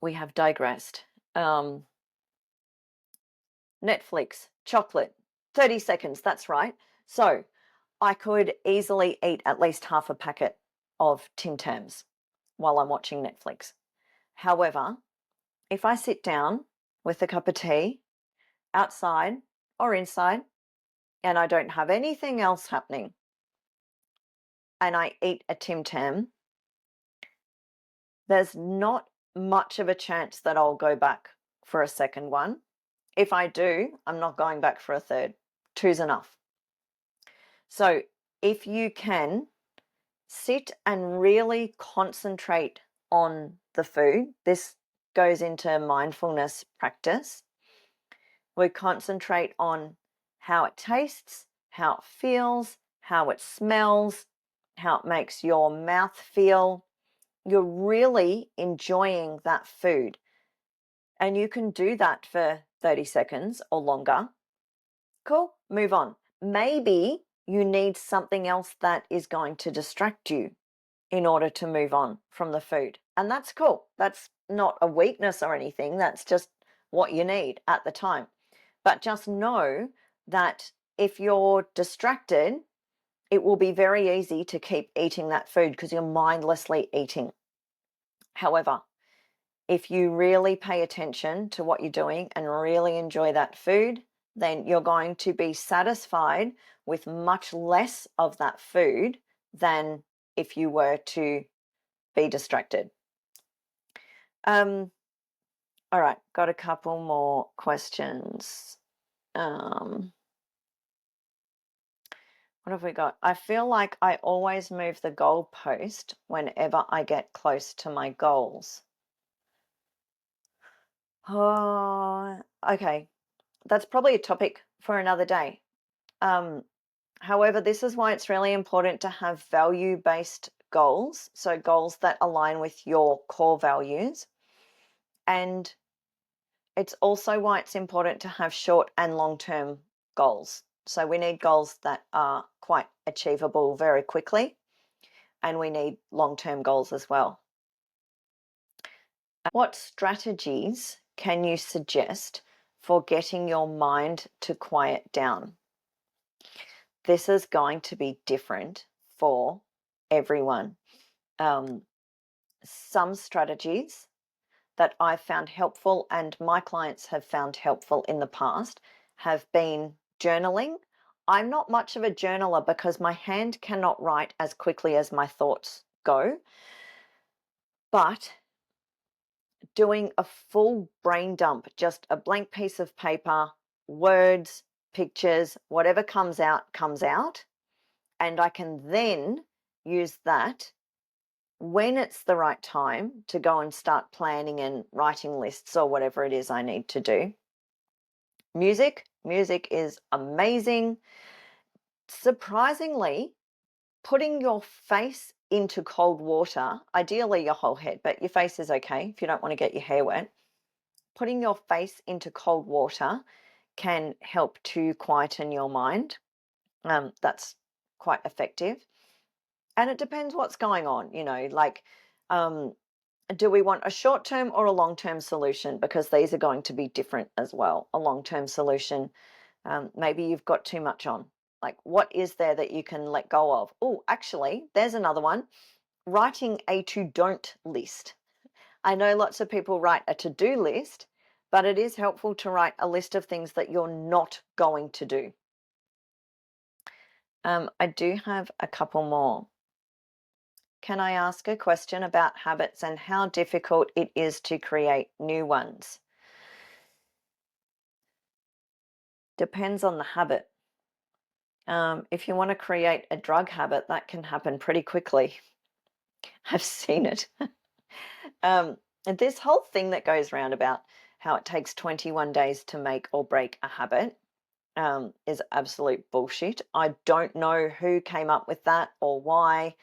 we have digressed. Netflix, chocolate, 30 seconds, that's right. So I could easily eat at least half a packet of Tim Tams while I'm watching Netflix. However, if I sit down with a cup of tea outside or inside and I don't have anything else happening and I eat a Tim Tam, there's not much of a chance that I'll go back for a second one. If I do, I'm not going back for a third. Two's enough. So if you can sit and really concentrate on the food, this goes into mindfulness practice. We concentrate on how it tastes, how it feels, how it smells, how it makes your mouth feel. You're really enjoying that food. And you can do that for 30 seconds or longer. Cool, move on. Maybe you need something else that is going to distract you in order to move on from the food. And that's cool. That's not a weakness or anything. That's just what you need at the time. But just know that if you're distracted, it will be very easy to keep eating that food because you're mindlessly eating. However, if you really pay attention to what you're doing and really enjoy that food, then you're going to be satisfied with much less of that food than if you were to be distracted. All right, got a couple more questions. What have we got? I feel like I always move the goalpost whenever I get close to my goals. Oh, okay. That's probably a topic for another day. However, this is why it's really important to have value-based goals, so goals that align with your core values. And it's also why it's important to have short and long-term goals. So we need goals that are quite achievable very quickly, and we need long-term goals as well. What strategies can you suggest for getting your mind to quiet down? This is going to be different for everyone. Some strategies that I've found helpful and my clients have found helpful in the past have been journaling. I'm not much of a journaler because my hand cannot write as quickly as my thoughts go, but doing a full brain dump, just a blank piece of paper, words, pictures, whatever comes out, and I can then use that when it's the right time to go and start planning and writing lists or whatever it is I need to do. Music is amazing. Surprisingly, putting your face into cold water, ideally your whole head, but your face is okay if you don't want to get your hair wet. Putting your face into cold water can help to quieten your mind. That's quite effective. And it depends what's going on, like, do we want a short-term or a long-term solution? Because these are going to be different as well. A long-term solution, maybe you've got too much on. Like, what is there that you can let go of? Oh, actually, there's another one. Writing a to-don't list. I know lots of people write a to-do list, but it is helpful to write a list of things that you're not going to do. I do have a couple more. Can I ask a question about habits and how difficult it is to create new ones? Depends on the habit. If you want to create a drug habit, that can happen pretty quickly. I've seen it. And this whole thing that goes around about how it takes 21 days to make or break a habit is absolute bullshit. I don't know who came up with that or why.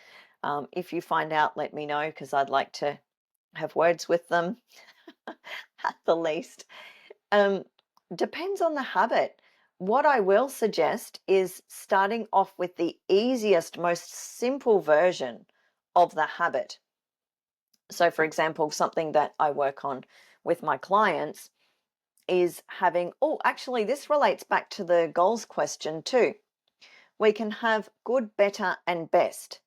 If you find out, let me know because I'd like to have words with them at the least. Depends on the habit. What I will suggest is starting off with the easiest, most simple version of the habit. So, for example, something that I work on with my clients is having, oh, actually, this relates back to the goals question too. We can have good, better, and best.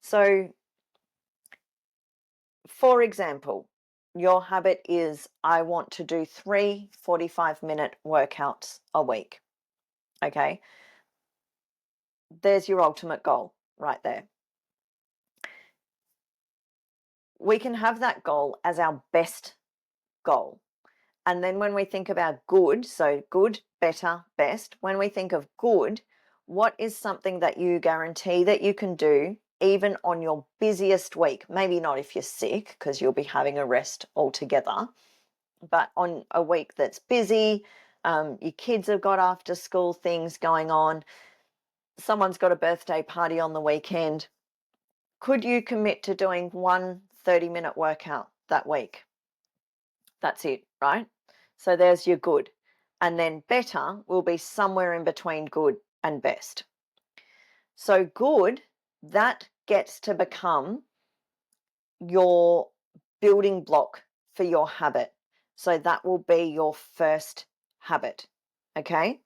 So, for example, your habit is I want to do 3 45-minute workouts a week. Okay, there's your ultimate goal right there. We can have that goal as our best goal. And then when we think about good, so good, better, best, when we think of good, what is something that you guarantee that you can do even on your busiest week? Maybe not if you're sick, because you'll be having a rest altogether, but on a week that's busy, your kids have got after school things going on, someone's got a birthday party on the weekend. Could you commit to doing one 30-minute workout that week? That's it, right? So there's your good. And then better will be somewhere in between good and best. So good, that gets to become your building block for your habit. So that will be your first habit. Okay.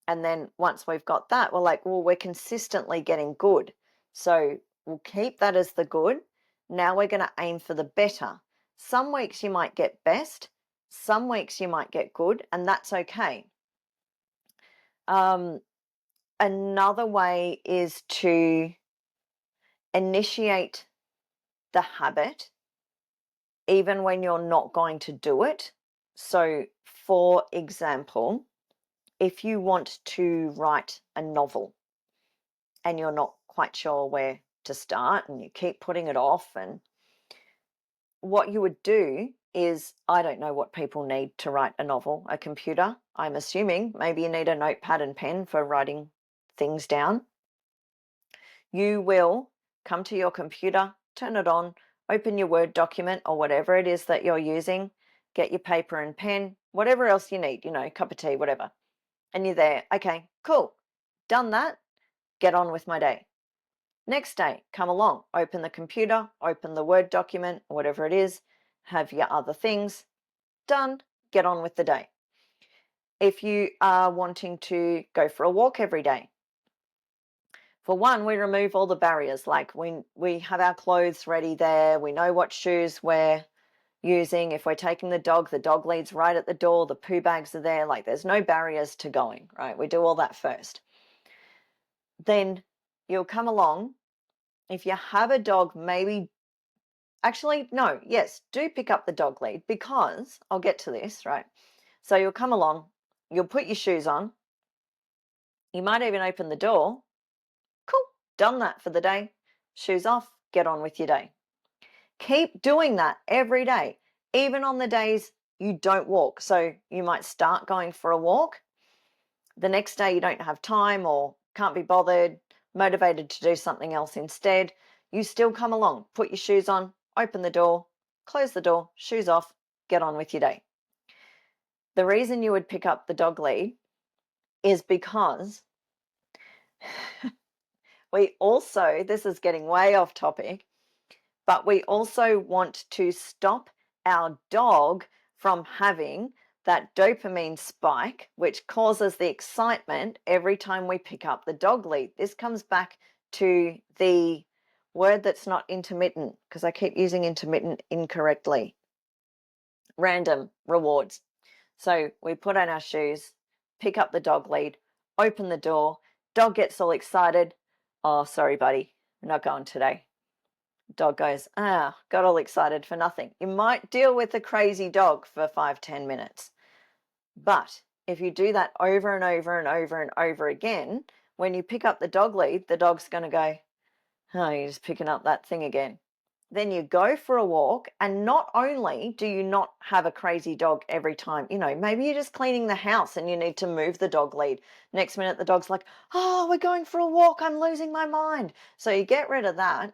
And then once we've got that, we're like, well, we're consistently getting good. So we'll keep that as the good. Now we're going to aim for the better. Some weeks you might get best, some weeks you might get good, and that's okay. Another way is to initiate the habit even when you're not going to do it. So, for example, if you want to write a novel and you're not quite sure where to start and you keep putting it off, and what you would do is, I don't know what people need to write a novel, a computer. I'm assuming maybe you need a notepad and pen for writing things down. You will come to your computer, turn it on, open your Word document or whatever it is that you're using, get your paper and pen, whatever else you need, cup of tea, whatever. And you're there. Okay, cool. Done that. Get on with my day. Next day, come along, open the computer, open the Word document, whatever it is, have your other things. Done. Get on with the day. If you are wanting to go for a walk every day, for one, we remove all the barriers. Like we have our clothes ready there. We know what shoes we're using. If we're taking the dog lead's right at the door. The poo bags are there. Like there's no barriers to going, right? We do all that first. Then you'll come along. If you have a dog, maybe, actually, no, yes, do pick up the dog lead, because I'll get to this, right? So you'll come along, you'll put your shoes on. You might even open the door. Cool, done that for the day. Shoes off, get on with your day. Keep doing that every day, even on the days you don't walk. So you might start going for a walk. The next day you don't have time or can't be bothered, motivated to do something else instead. You still come along, put your shoes on, open the door, close the door, shoes off, get on with your day. The reason you would pick up the dog lead is because we also, this is getting way off topic, but we also want to stop our dog from having that dopamine spike, which causes the excitement every time we pick up the dog lead. This comes back to the word that's not intermittent, because I keep using intermittent incorrectly. Random rewards. So we put on our shoes, pick up the dog lead, open the door, dog gets all excited. Oh, sorry, buddy, we're not going today. Dog goes, got all excited for nothing. You might deal with a crazy dog for 5-10 minutes. But if you do that over and over and over and over again, when you pick up the dog lead, the dog's going to go, oh, you're just picking up that thing again. Then you go for a walk, and not only do you not have a crazy dog every time, maybe you're just cleaning the house and you need to move the dog lead. Next minute, the dog's like, oh, we're going for a walk, I'm losing my mind. So you get rid of that.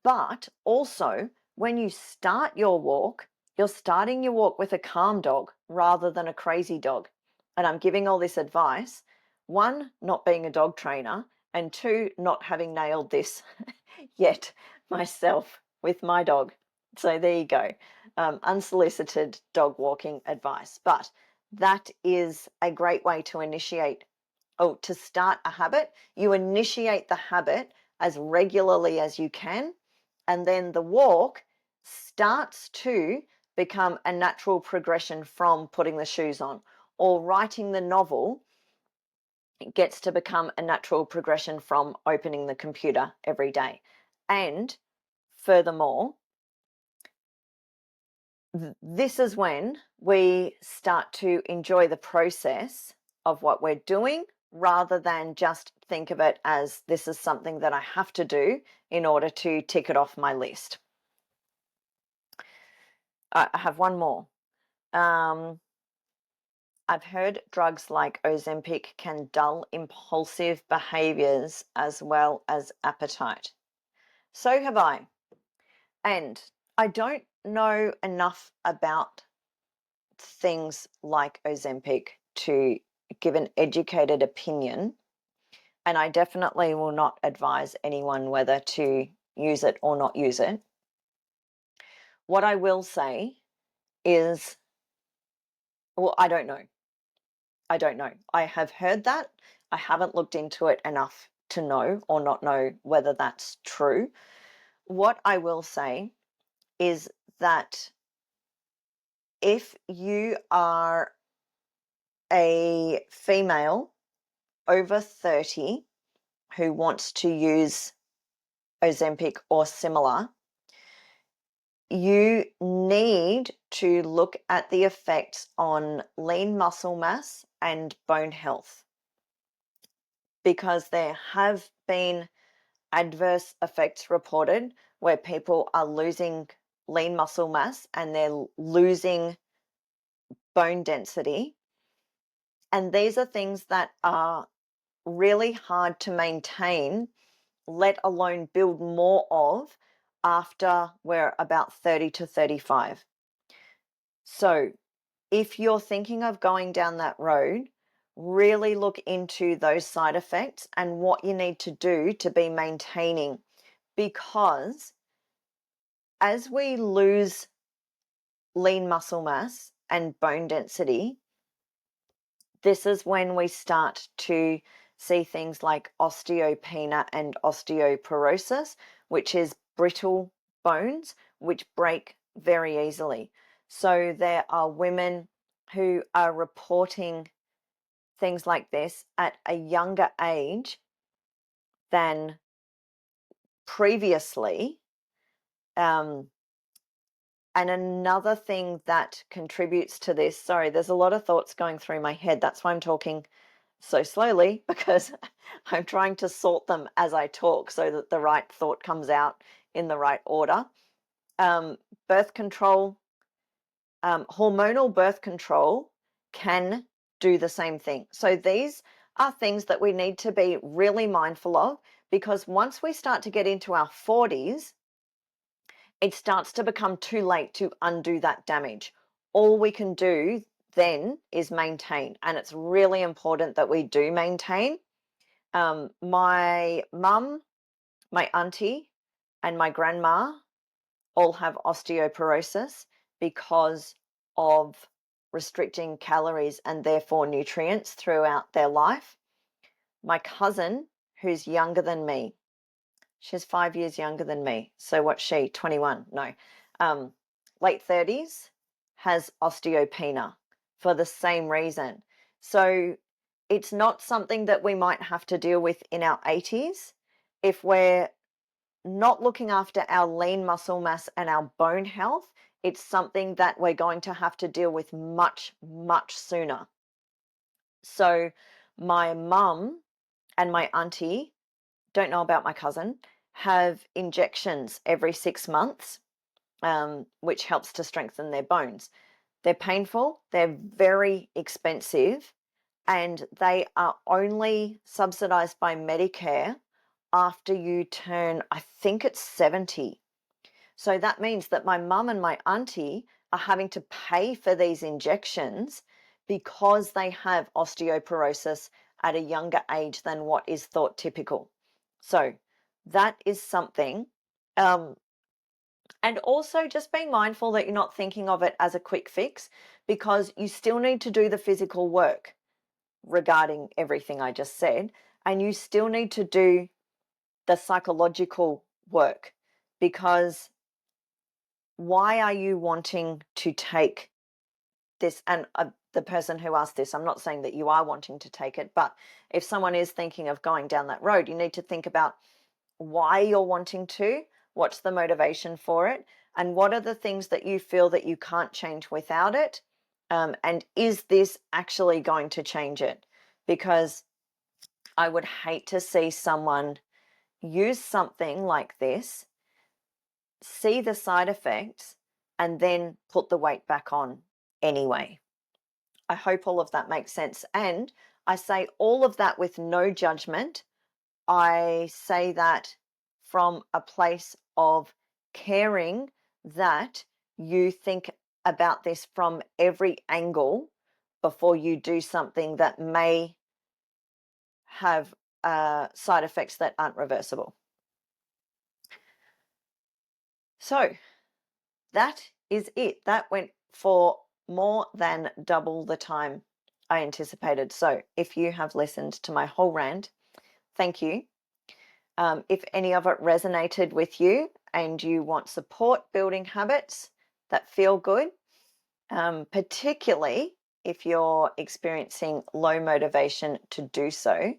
But also, when you start your walk, you're starting your walk with a calm dog rather than a crazy dog. and I'm giving all this advice, one, not being a dog trainer, and two, not having nailed this yet myself with my dog. So there you go. Unsolicited dog walking advice. But that is a great way to initiate, or to start a habit. You initiate the habit as regularly as you can, and then the walk starts to become a natural progression from putting the shoes on, or writing the novel gets to become a natural progression from opening the computer every day. And furthermore, this is when we start to enjoy the process of what we're doing, rather than just think of it as this is something that I have to do in order to tick it off my list. I have one more. I've heard drugs like Ozempic can dull impulsive behaviors as well as appetite. So have I. And I don't know enough about things like Ozempic to give an educated opinion. And I definitely will not advise anyone whether to use it or not use it. What I will say is, well, I don't know. I don't know. I have heard that. I haven't looked into it enough to know or not know whether that's true. What I will say is that if you are a female over 30 who wants to use Ozempic or similar, you need to look at the effects on lean muscle mass and bone health, because there have been adverse effects reported where people are losing lean muscle mass and they're losing bone density. And these are things that are really hard to maintain, let alone build more of, after we're about 30 to 35. So if you're thinking of going down that road, really look into those side effects and what you need to do to be maintaining, because as we lose lean muscle mass and bone density, this is when we start to see things like osteopenia and osteoporosis, which is brittle bones which break very easily. So there are women who are reporting things like this at a younger age than previously. And another thing that contributes to this, sorry, there's a lot of thoughts going through my head. That's why I'm talking so slowly, because I'm trying to sort them as I talk so that the right thought comes out in the right order. Birth control, hormonal birth control can do the same thing. So these are things that we need to be really mindful of, because once we start to get into our 40s, it starts to become too late to undo that damage. All we can do then is maintain, and it's really important that we do maintain. My mum, my auntie, and my grandma all have osteoporosis because of restricting calories and therefore nutrients throughout their life. My cousin, who's younger than me, she's 5 years younger than me. So what's she, 21? No. Late 30s, has osteopenia for the same reason. So it's not something that we might have to deal with in our 80s. If we're not looking after our lean muscle mass and our bone health, it's something that we're going to have to deal with much, much sooner. So my mum and my auntie, don't know about my cousin, have injections every 6 months, which helps to strengthen their bones. They're painful, they're very expensive, and they are only subsidized by Medicare after you turn, I think it's 70. So that means that my mum and my auntie are having to pay for these injections because they have osteoporosis at a younger age than what is thought typical. So that is something. And also just being mindful that you're not thinking of it as a quick fix, because you still need to do the physical work regarding everything I just said, and you still need to do the psychological work, because why are you wanting to take this? And the person who asked this, I'm not saying that you are wanting to take it, but if someone is thinking of going down that road, you need to think about why you're wanting to, what's the motivation for it, and what are the things that you feel that you can't change without it, and is this actually going to change it? Because I would hate to see someone use something like this, see the side effects, and then put the weight back on anyway. I hope all of that makes sense. And I say all of that with no judgment. I say that from a place of caring that you think about this from every angle before you do something that may have side effects that aren't reversible. So that is it. That went for more than double the time I anticipated. So if you have listened to my whole rant, thank you. If any of it resonated with you and you want support building habits that feel good, particularly if you're experiencing low motivation to do so,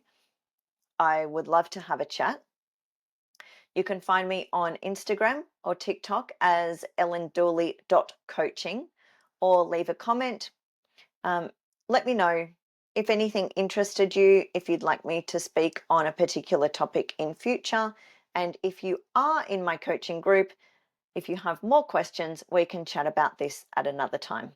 I would love to have a chat. You can find me on Instagram or TikTok as ellendooley.coaching, or leave a comment. Let me know if anything interested you, if you'd like me to speak on a particular topic in future. And if you are in my coaching group, if you have more questions, we can chat about this at another time.